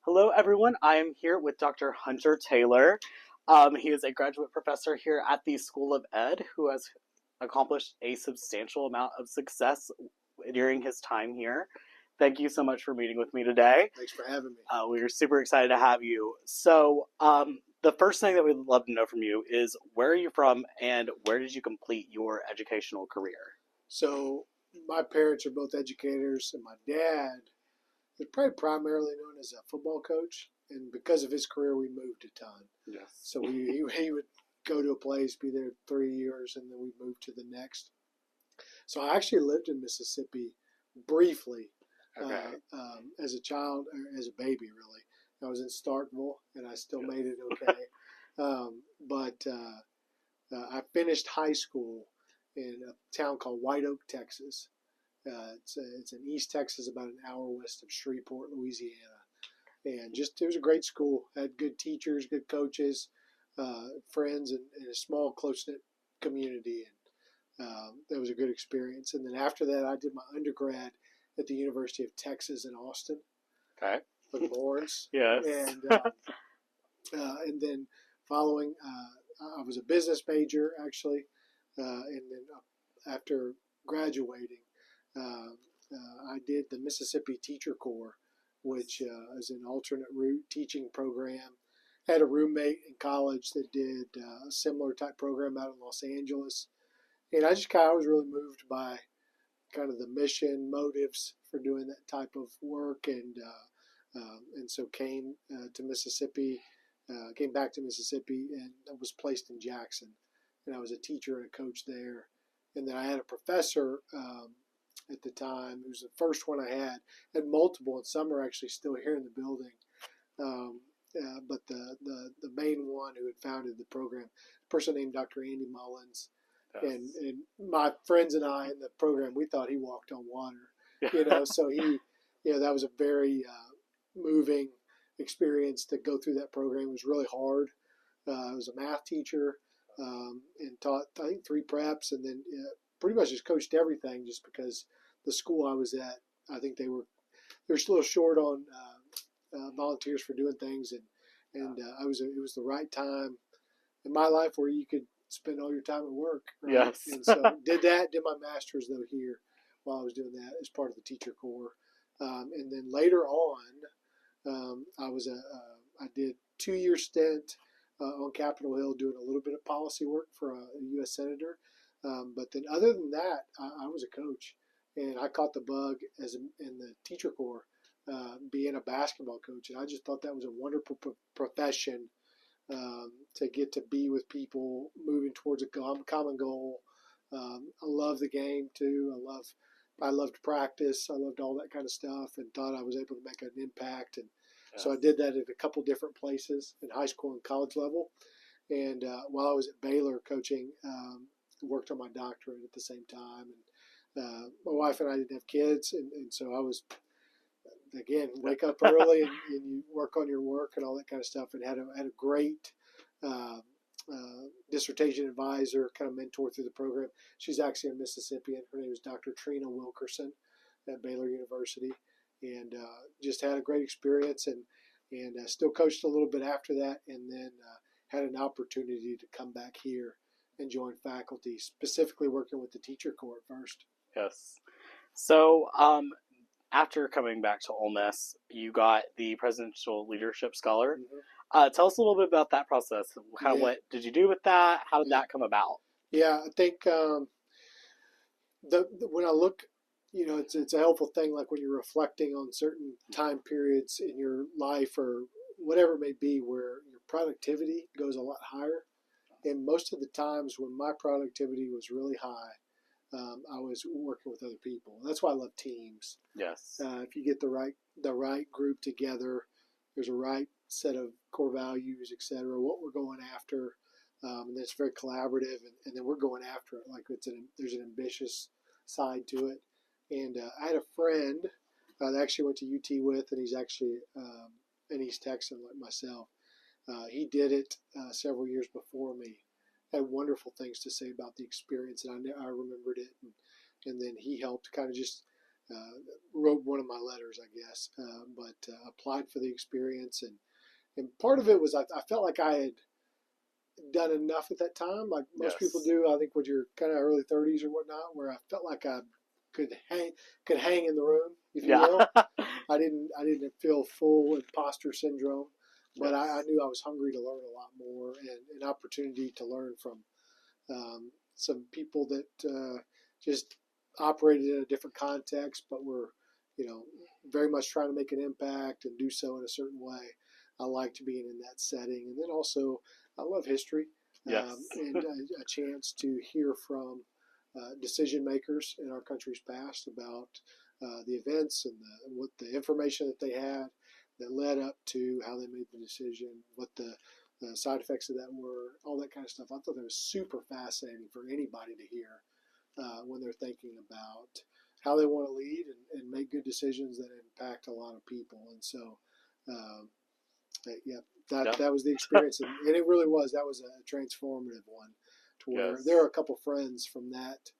Hello, everyone. I am here with Dr. Hunter Taylor. He is a graduate professor here at the School of Ed who has accomplished a substantial amount of success during his time here. Thank you so much for meeting with me today. Thanks for having me. We are super excited to have you. So, the first thing that we'd love to know from you is where are you from and where did you complete your educational career? So, my parents are both educators, and my dad is probably primarily known as a football coach. And because of his career, we moved a ton. Yes. So he would go to a place, be there 3 years, and then we'd move to the next. So I actually lived in Mississippi briefly Okay. as a child, or as a baby, really. I was in Starkville, and I still made it okay. But I finished high school in a town called White Oak, Texas. It's in East Texas, about an hour west of Shreveport, Louisiana. And just it was a great school. Had good teachers, good coaches, friends, and a small, close-knit community. And that was a good experience. And then after that, I did my undergrad at the University of Texas in Austin. Okay. With Lawrence. Yes. And then following, I was a business major, actually. And then after graduating, I did the Mississippi Teacher Corps, which is an alternate route teaching program. Had a roommate in college that did a similar type program out in Los Angeles. And I just kind of was really moved by kind of the mission, motives for doing that type of work. And so came to Mississippi, came back to Mississippi, and I was placed in Jackson. And I was a teacher and a coach there. And then I had a professor at the time. It was the first one I had. Had multiple, and some are actually still here in the building. But the main one who had founded the program, a person named Dr. Andy Mullins. Yes. And my friends and I in the program, we thought he walked on water. So that was a very moving experience to go through that program. It was really hard. I was a math teacher and taught, I think, 3 preps, and then pretty much just coached everything just because the school I was at, I think they were a little short on volunteers for doing things, and it was the right time in my life where you could spend all your time at work. Right? Yes. And so did my master's though here while I was doing that as part of the Teacher Corps, and then later on, I did 2-year stint on Capitol Hill doing a little bit of policy work for a U.S. Senator. But then other than that, I was a coach, and I caught the bug in the Teacher Corps, being a basketball coach. And I just thought that was a wonderful profession to get to be with people moving towards a common goal. I love the game too. I loved practice. I loved all that kind of stuff, and thought I was able to make an impact. And so I did that at a couple different places in high school and college level. And while I was at Baylor coaching, worked on my doctorate at the same time. And my wife and I didn't have kids, and so I was, again, wake up early and you work on your work and all that kind of stuff. And had a great dissertation advisor, kind of mentor through the program. She's actually a Mississippian. Her name is Dr. Trina Wilkerson at Baylor University. And just had a great experience, and still coached a little bit after that, and then had an opportunity to come back here and join faculty, specifically working with the Teacher Corps at first. Yes. So after coming back to Ole Miss, you got the Presidential Leadership Scholar. Mm-hmm. Tell us a little bit about that process. What did you do with that? How did that come about? Yeah, I think when I look, it's a helpful thing, like when you're reflecting on certain time periods in your life or whatever it may be, where your productivity goes a lot higher. And most of the times when my productivity was really high, I was working with other people. That's why I love teams. Yes. If you get the right group together, there's a right set of core values, etc., what we're going after, and it's very collaborative, and then we're going after it. Like there's an ambitious side to it. And I had a friend that I actually went to UT with, and he's actually an East Texan like myself. He did it several years before me. Had wonderful things to say about the experience, and I remembered it. And then he helped kind of just wrote one of my letters, I guess, but applied for the experience. And part of it was I felt like I had done enough at that time, like most people Yes. do. I think when you're kind of early 30s or whatnot, where I felt like I could hang in the room, if you Yeah. will. I didn't feel full imposter syndrome, but I Yes. knew I was hungry to learn a lot more and an opportunity to learn from some people that just operated in a different context, but were, you know, very much trying to make an impact and do so in a certain way. I liked being in that setting, and then also I love history Yes. and a chance to hear from decision makers in our country's past about the events and what the information that they had that led up to how they made the decision, what the side effects of that were, all that kind of stuff. I thought that was super fascinating for anybody to hear when they're thinking about how they want to lead and make good decisions that impact a lot of people. And so, um, yeah, Yeah. that was the experience, and it really was. That was a transformative one, to where there are Yes. a couple friends from that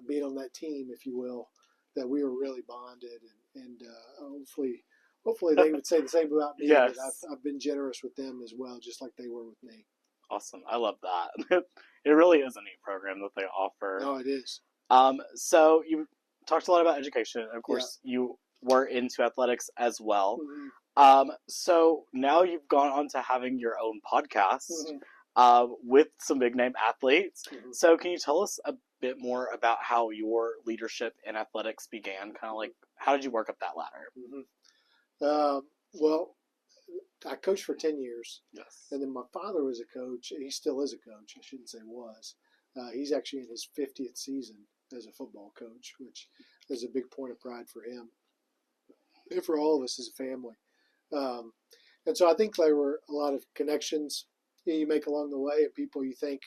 being on that team, if you will, that we were really bonded, and hopefully they would say the same about me, that Yes. I've been generous with them as well, just like they were with me. Awesome. I love that. It really is a neat program that they offer. No, it is. So you talked a lot about education. Of Yeah. course, you were into athletics as well. Mm-hmm. So now you've gone on to having your own podcast Mm-hmm. with some big name athletes. Mm-hmm. So can you tell us a bit more about how your leadership in athletics began? Kind of like, how did you work up that ladder? Mm-hmm. Well, I coached for 10 years, Yes. and then my father was a coach. He still is a coach. I shouldn't say was. He's actually in his 50th season as a football coach, which is a big point of pride for him and for all of us as a family. Um, and so I think there were a lot of connections you make along the way, and people you think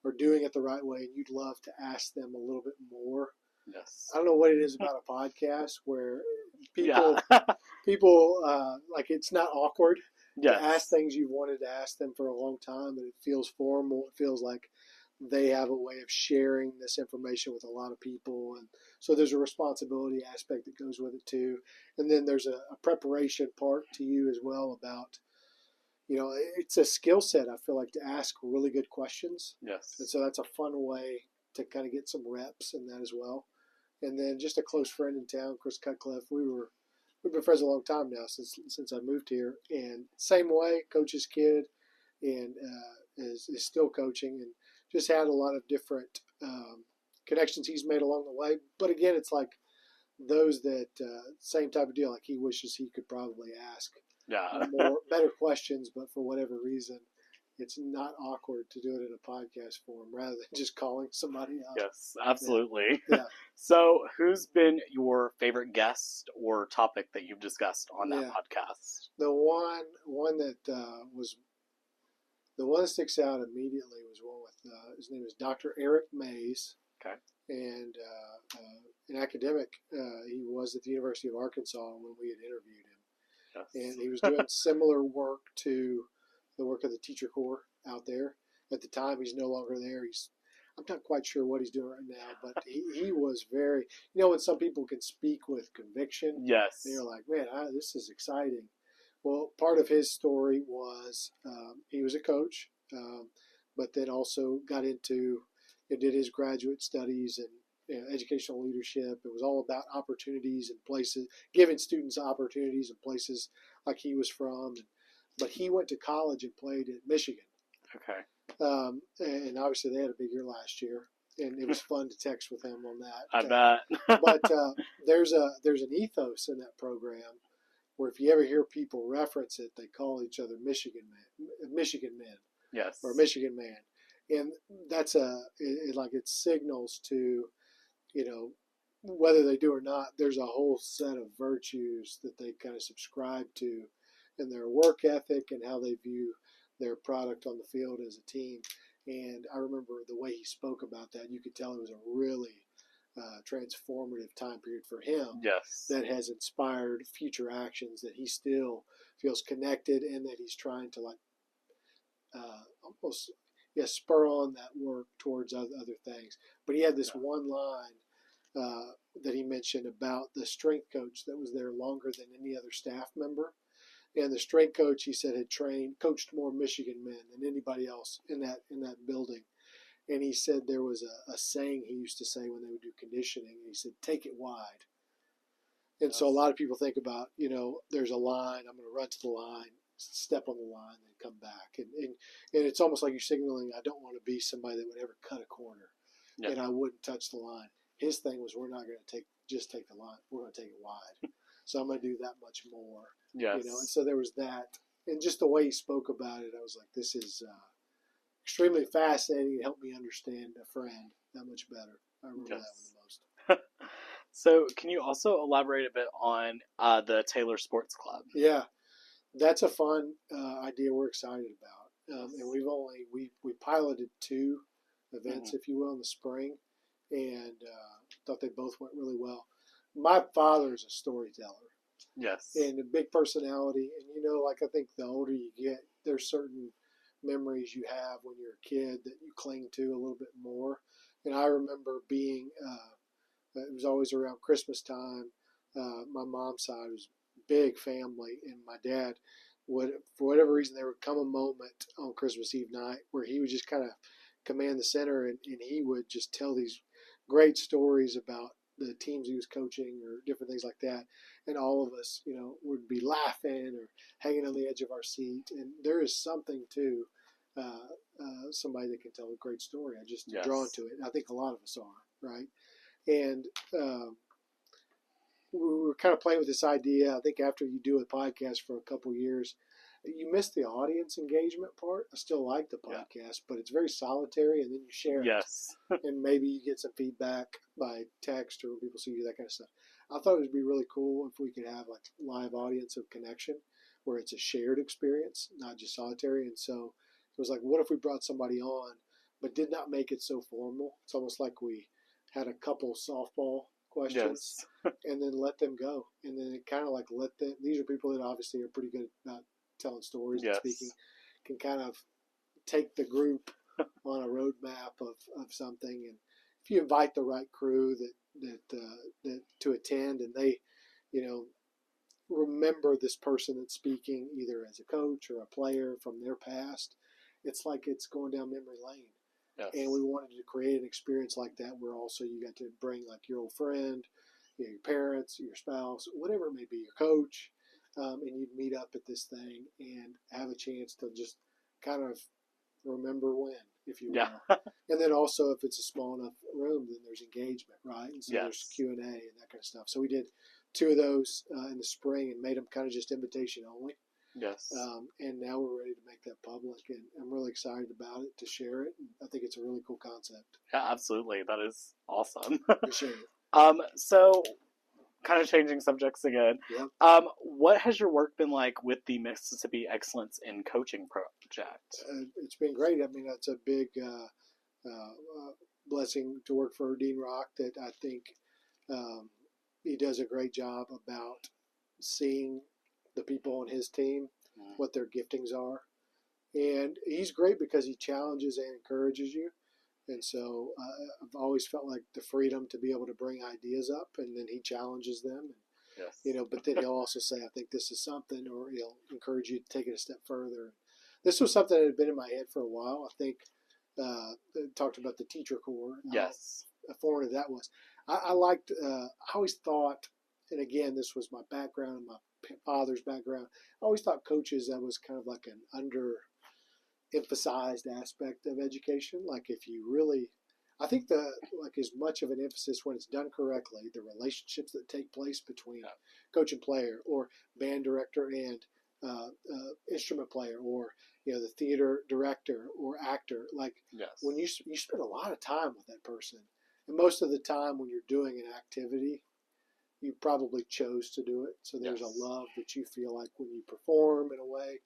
are doing it the right way, and you'd love to ask them a little bit more. Yes. I don't know what it is about a podcast where Yeah. people like it's not awkward to ask Yes. things you've wanted to ask them for a long time, and it feels formal. It feels like they have a way of sharing this information with a lot of people, and so there's a responsibility aspect that goes with it too. And then there's a preparation part to you as well about, it's a skill set, I feel like, to ask really good questions, and Yes. so that's a fun way to kind of get some reps in that as well. And then just a close friend in town, Chris Cutcliffe. We've been friends a long time now, since I moved here. And same way, coach's kid, and is still coaching, and just had a lot of different connections he's made along the way. But again, it's like those that same type of deal. Like he wishes he could probably ask Yeah. better questions, but for whatever reason, it's not awkward to do it in a podcast form rather than just calling somebody up. Yes, Yeah, absolutely. yeah, So, who's been your favorite guest or topic that you've discussed on that yeah. podcast? The one that was the one that sticks out immediately was one with his name is Dr. Eric Mays, Okay. and an academic. He was at the University of Arkansas when we had interviewed him, Yes. and he was doing similar work to the work of the teacher corps out there. At the time, he's no longer there. I'm not quite sure what he's doing right now, but he was very, when some people can speak with conviction, and you're Yes. like, man, this is exciting. Well, part of his story was he was a coach, but then also got into, did his graduate studies and educational leadership. It was all about opportunities and places, giving students opportunities in places like he was from. But he went to college and played at Michigan. Okay. And obviously they had a big year last year, and it was fun to text with him on I that. bet. But there's an ethos in that program where if you ever hear people reference it, they call each other Michigan men, or Yes. Michigan man, and that's like it signals to, you know whether they do or not. There's a whole set of virtues that they kind of subscribe to in their work ethic and how they view their product on the field as a team. And I remember the way he spoke about that. You could tell it was a really transformative time period for him Yes. that has inspired future actions that he still feels connected, and that he's trying to almost, spur on that work towards other things. But he had this Yeah. one line that he mentioned about the strength coach that was there longer than any other staff member. And the strength coach, he said, had coached more Michigan men than anybody else in that building. And he said there was a saying he used to say when they would do conditioning. He said, "Take it wide." And so a lot of people think about, there's a line, I'm going to run to the line, step on the line, then come back. And it's almost like you're signaling, I don't want to be somebody that would ever cut a corner, and I wouldn't touch the line. His thing was, we're not going to just take the line. We're going to take it wide. So I'm going to do that much more. Yes. And so there was that. And just the way he spoke about it, I was like, this is extremely fascinating. It helped me understand a friend that much better. I remember that one the most. So can you also elaborate a bit on the Taylor Sports Club? Yeah, that's a fun idea we're excited about. And we piloted 2 events, if you will, in the spring, and thought they both went really well. My father is a storyteller. Yes. And a big personality. And, like I think the older you get, there's certain memories you have when you're a kid that you cling to a little bit more. And I remember being, it was always around Christmas time. My mom's side was big family, and my dad would, for whatever reason, there would come a moment on Christmas Eve night where he would just kind of command the center, and he would just tell these great stories about the teams he was coaching or different things like that. And all of us, would be laughing or hanging on the edge of our seat. And there is something to somebody that can tell a great story. I just drawn to it. I think a lot of us are, right? And we were kind of playing with this idea. I think after you do a podcast for a couple of years, you miss the audience engagement part. I still like the podcast, but it's very solitary, and then you share it. Yes. And maybe you get some feedback by text or people see you, that kind of stuff. I thought it would be really cool if we could have like live audience of connection where it's a shared experience, not just solitary. And so it was like, what if we brought somebody on, but did not make it so formal? It's almost like we had a couple softball questions and then let them go. And then it kind of like these are people that obviously are pretty good about telling stories and speaking, can kind of take the group on a roadmap of something. And if you invite the right crew that to attend, and they, remember this person that's speaking either as a coach or a player from their past, it's like it's going down memory lane. Yes. And we wanted to create an experience like that where also you got to bring like your old friend, your parents, your spouse, whatever it may be, your coach, and you'd meet up at this thing and have a chance to just kind of remember when, if you will. And then also if it's a small enough room, then there's engagement, right? And so there's Q&A and that kind of stuff. So we did 2 of those in the spring and made them kind of just invitation only. Yes. And now we're ready to make that public, and I'm really excited about it, to share it. I think it's a really cool concept. Yeah, absolutely. That is awesome. Appreciate it. So kind of changing subjects again. Yeah. What has your work been like with the Mississippi Excellence in Coaching project? It's been great. I mean, it's a big blessing to work for Dean Rock, that I think he does a great job about seeing the people on his team, what their giftings are. And he's great because he challenges and encourages you. And so I've always felt like the freedom to be able to bring ideas up, and then he challenges them. And, but then he'll also say, I think this is something, or he'll encourage you to take it a step further. This was something that had been in my head for a while. I think talked about the teacher corps. Yes. How formative that was. I liked, I always thought, and again, this was my background and my father's background, I always thought coaches, that was kind of like an emphasized aspect of education. Like if you really, I think as much of an emphasis when it's done correctly, the relationships that take place between coach and player, or band director and instrument player, or the theater director or actor. Like when you spend a lot of time with that person, and most of the time when you're doing an activity, you probably chose to do it. So there's a love that you feel like when you perform in a way.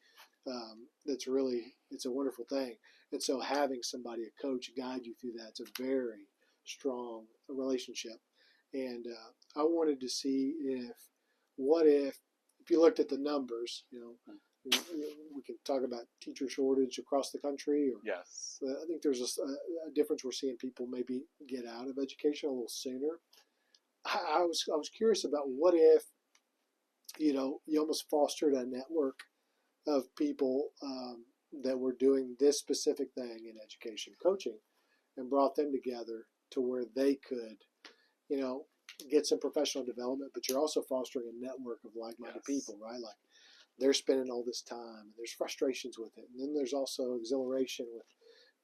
That's really, it's a wonderful thing. And so having somebody, a coach, guide you through that, it's a very strong relationship. And I wanted to see if you looked at the numbers, we can talk about teacher shortage across the country. Or, I think there's a difference. We're seeing people maybe get out of education a little sooner. I was curious about what if, you almost fostered a network of people that were doing this specific thing in education coaching, and brought them together to where they could, you know, get some professional development, but you're also fostering a network of like-minded people, right? Like they're spending all this time, and there's frustrations with it, and then there's also exhilaration with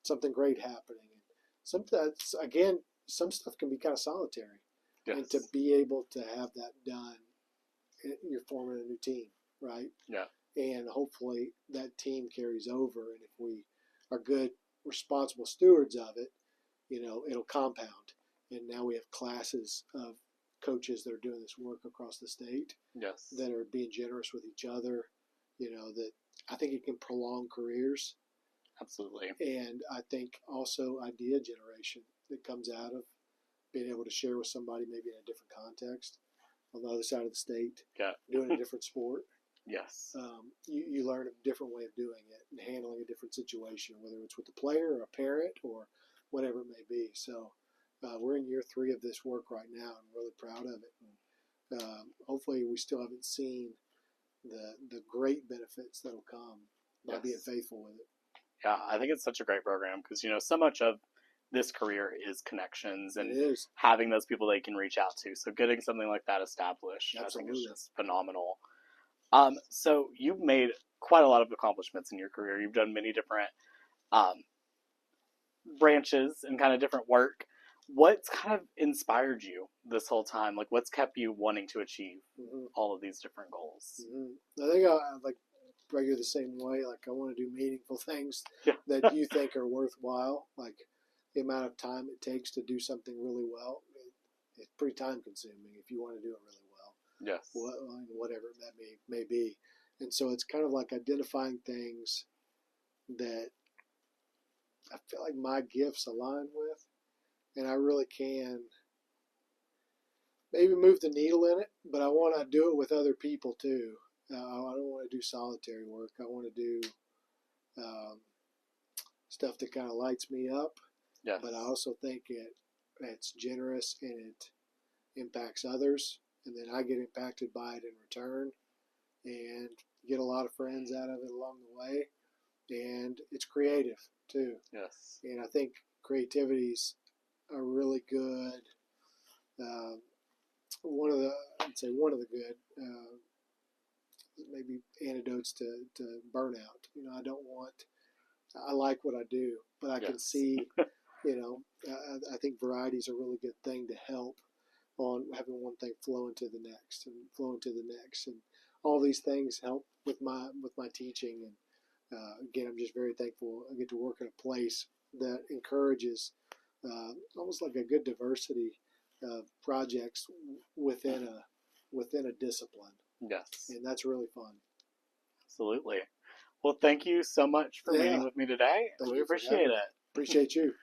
something great happening. And sometimes, again, some stuff can be kind of solitary, and to be able to have that done, you're forming a new team, right? Yeah. And hopefully that team carries over, and if we are good, responsible stewards of it, it'll compound. And now we have classes of coaches that are doing this work across the state. Yes. That are being generous with each other. That I think it can prolong careers. Absolutely. And I think also idea generation that comes out of being able to share with somebody maybe in a different context on the other side of the state, doing a different sport. Yes. You learn a different way of doing it and handling a different situation, whether it's with a player or a parent or whatever it may be. So we're in year 3 of this work right now. I'm really proud of it. And, hopefully we still haven't seen the great benefits that'll come by being faithful with it. Yeah, I think it's such a great program because, so much of this career is connections and having those people they can reach out to. So getting something like that established, I think is just phenomenal. So you've made quite a lot of accomplishments in your career. You've done many different branches and kind of different work. What's kind of inspired you this whole time? Like, what's kept you wanting to achieve all of these different goals? I think I like you the same way. Like, I want to do meaningful things that you think are worthwhile. Like the amount of time it takes to do something really well, it's pretty time consuming if you want to do it really well. Yes. Whatever that may be. And so it's kind of like identifying things that I feel like my gifts align with, and I really can maybe move the needle in it, but I want to do it with other people too. I don't want to do solitary work. I want to do stuff that kind of lights me up. Yes. But I also think it's generous and it impacts others, and then I get impacted by it in return and get a lot of friends out of it along the way. And it's creative too. Yes. And I think creativity's a really good, one of the good, maybe antidotes to burnout. I like what I do, but I can see, I think variety is a really good thing to help on having one thing flow into the next and flow into the next. And all these things help with my teaching. And again, I'm just very thankful I get to work in a place that encourages almost like a good diversity of projects within a discipline. Yes. And that's really fun. Absolutely. Well, thank you so much for meeting with me today. We appreciate it. Appreciate you.